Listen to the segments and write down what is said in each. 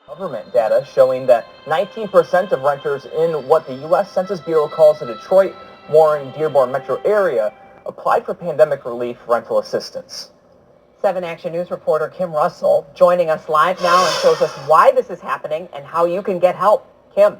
Government data showing that 19% of renters in what the U.S. Census Bureau calls the Detroit, Warren, Dearborn metro area applied for pandemic relief rental assistance. 7 Action News reporter Kim Russell joining us live now and shows us why this is happening and how you can get help. Kim.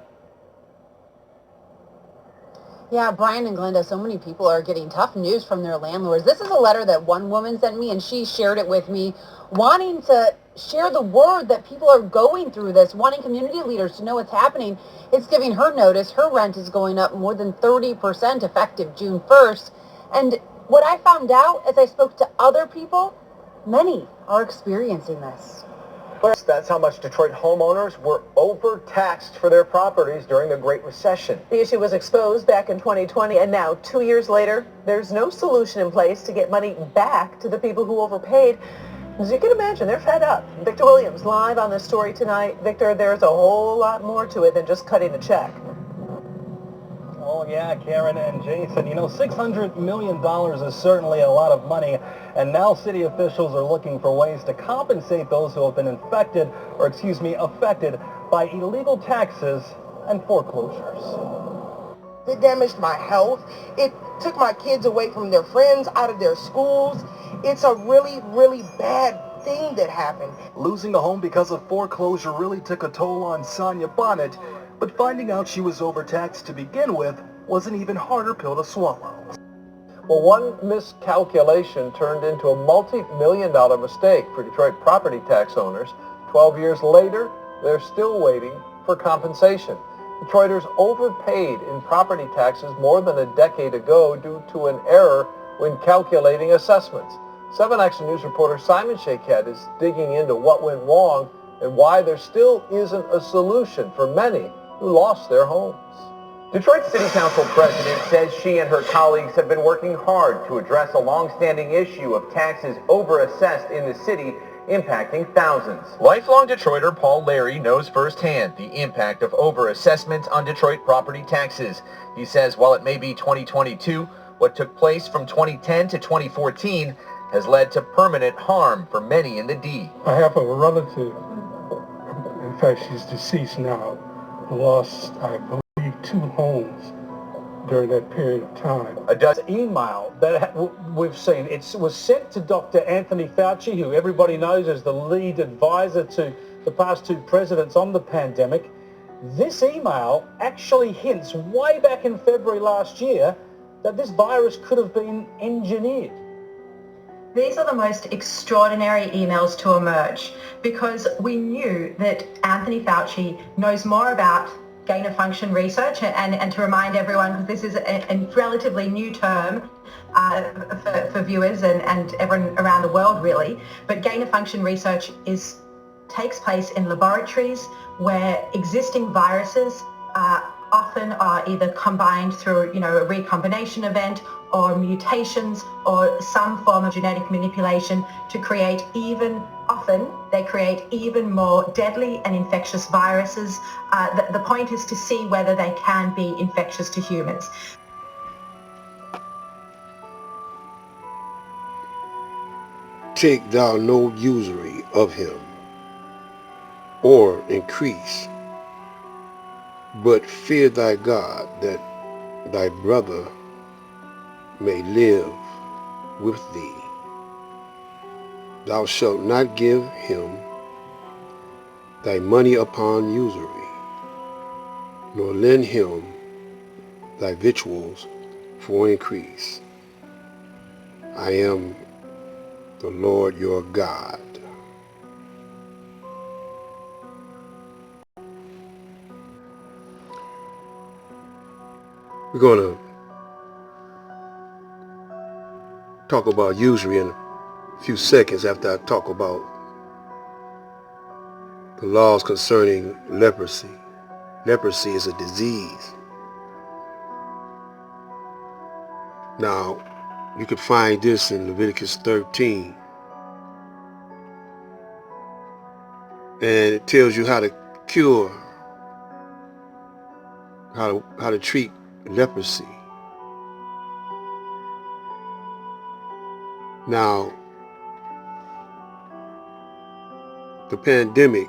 Yeah, Brian and Glenda, so many people are getting tough news from their landlords. This is a letter that one woman sent me, and she shared it with me, wanting to share the word that people are going through this, wanting community leaders to know what's happening. It's giving her notice. Her rent is going up more than 30% effective June 1st. And what I found out as I spoke to other people, many are experiencing this. That's how much Detroit homeowners were overtaxed for their properties during the Great Recession. The issue was exposed back in 2020, and now, 2 years later, there's no solution in place to get money back to the people who overpaid. As you can imagine, they're fed up. Victor Williams live on this story tonight. Victor, there's a whole lot more to it than just cutting a check. Oh, yeah, Karen and Jason. You know, $600 million is certainly a lot of money, and now city officials are looking for ways to compensate those who have been affected by illegal taxes and foreclosures. It damaged my health. It took my kids away from their friends, out of their schools. It's a really, really bad thing that happened. Losing a home because of foreclosure really took a toll on Sonia Bonnet, but finding out she was overtaxed to begin with was an even harder pill to swallow. Well, one miscalculation turned into a multi-million-dollar mistake for Detroit property tax owners. 12 years later, they're still waiting for compensation. Detroiters overpaid in property taxes more than a decade ago due to an error when calculating assessments. 7 Action News reporter Simon Shakehead is digging into what went wrong and why there still isn't a solution for many who lost their homes. Detroit City Council president says she and her colleagues have been working hard to address a long-standing issue of taxes overassessed in the city, impacting thousands. Lifelong Detroiter Paul Larry knows firsthand the impact of overassessment on Detroit property taxes. He says while it may be 2022, what took place from 2010 to 2014 has led to permanent harm for many in the D. I have a relative, in fact she's deceased now, lost, I believe, 2 homes during that period of time. A dozen email that we've seen, it was sent to Dr. Anthony Fauci, who everybody knows is the lead advisor to the past 2 presidents on the pandemic. This email actually hints way back in February last year that this virus could have been engineered. These are the most extraordinary emails to emerge because we knew that Anthony Fauci knows more about gain-of-function research, and to remind everyone, because this is a relatively new term for viewers and everyone around the world really, but gain-of-function research takes place in laboratories where existing viruses often are either combined through a recombination event or mutations or some form of genetic manipulation to create they create even more deadly and infectious viruses. The point is to see whether they can be infectious to humans. Take thou no usury of him, or increase, but fear thy God, that thy brother may live with thee. Thou shalt not give him thy money upon usury, nor lend him thy victuals for increase. I am the Lord your God. We're going to talk about usury in a few seconds after I talk about the laws concerning leprosy. Leprosy is a disease. Now, you can find this in Leviticus 13. And it tells you how to cure, how to treat leprosy. Now, the pandemic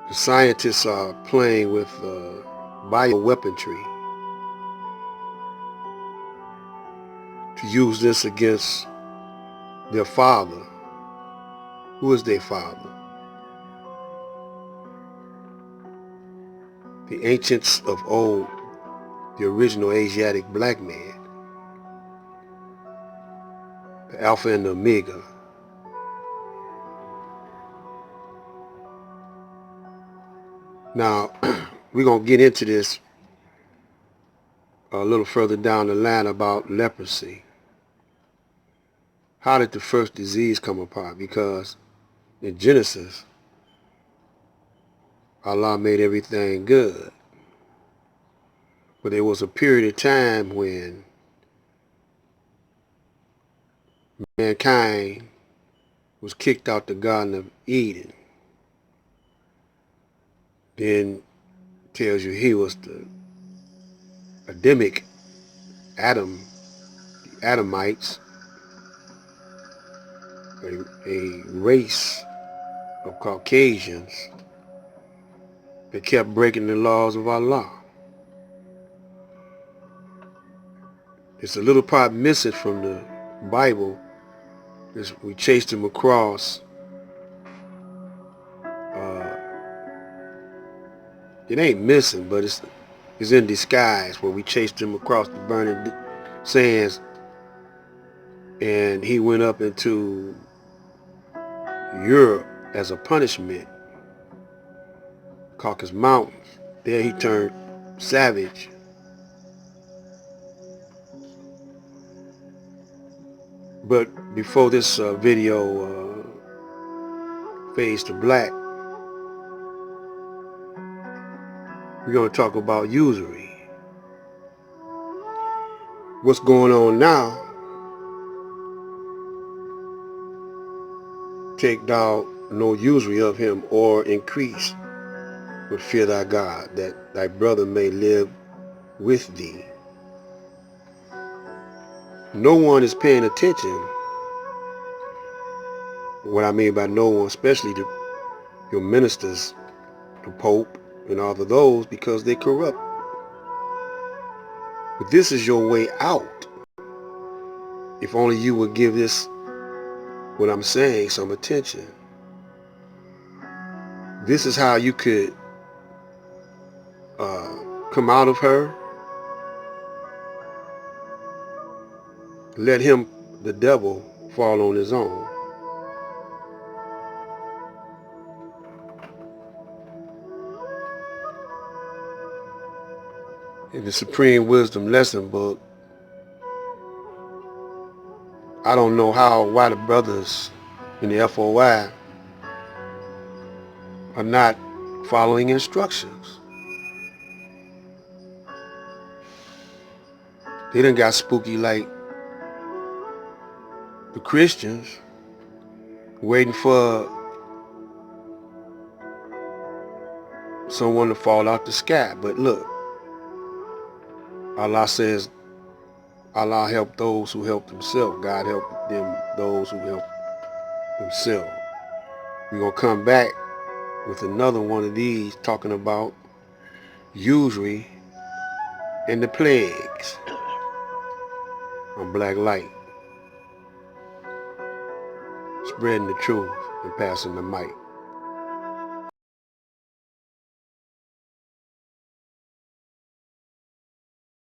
The scientists are playing with bioweaponry to use this against their father. Who is their father? The ancients of old, the original Asiatic black man, the Alpha and the Omega. Now, we're going to get into this a little further down the line about leprosy. How did the first disease come apart? Because in Genesis, Allah made everything good. But there was a period of time when mankind was kicked out the Garden of Eden. Then tells you he was the Adamic Adam, the Adamites, a race of Caucasians that kept breaking the laws of Allah. It's a little part missing from the Bible. We chased him across. It ain't missing, but it's in disguise, where we chased him across the burning sands, and he went up into Europe as a punishment, Caucasus Mountains. There he turned savage. But before this video fades to black, we're going to talk about usury. What's going on now? Take thou no usury of him, or increase with fear thy God, that thy brother may live with thee. No one is paying attention. What I mean by no one, especially your ministers, the Pope, and all of those, because they corrupt. But this is your way out. If only you would give this, what I'm saying, some attention. This is how you could come out of her. Let him, the devil, fall on his own. In the Supreme Wisdom Lesson book, I don't know why the brothers in the FOI are not following instructions. They done got spooky like the Christians, waiting for someone to fall out the sky. But look, Allah says, Allah helped those who helped themselves. God helped them, those who helped themselves. We're going to come back with another one of these talking about usury and the plagues on Black Light. Spreading the truth and passing the mic.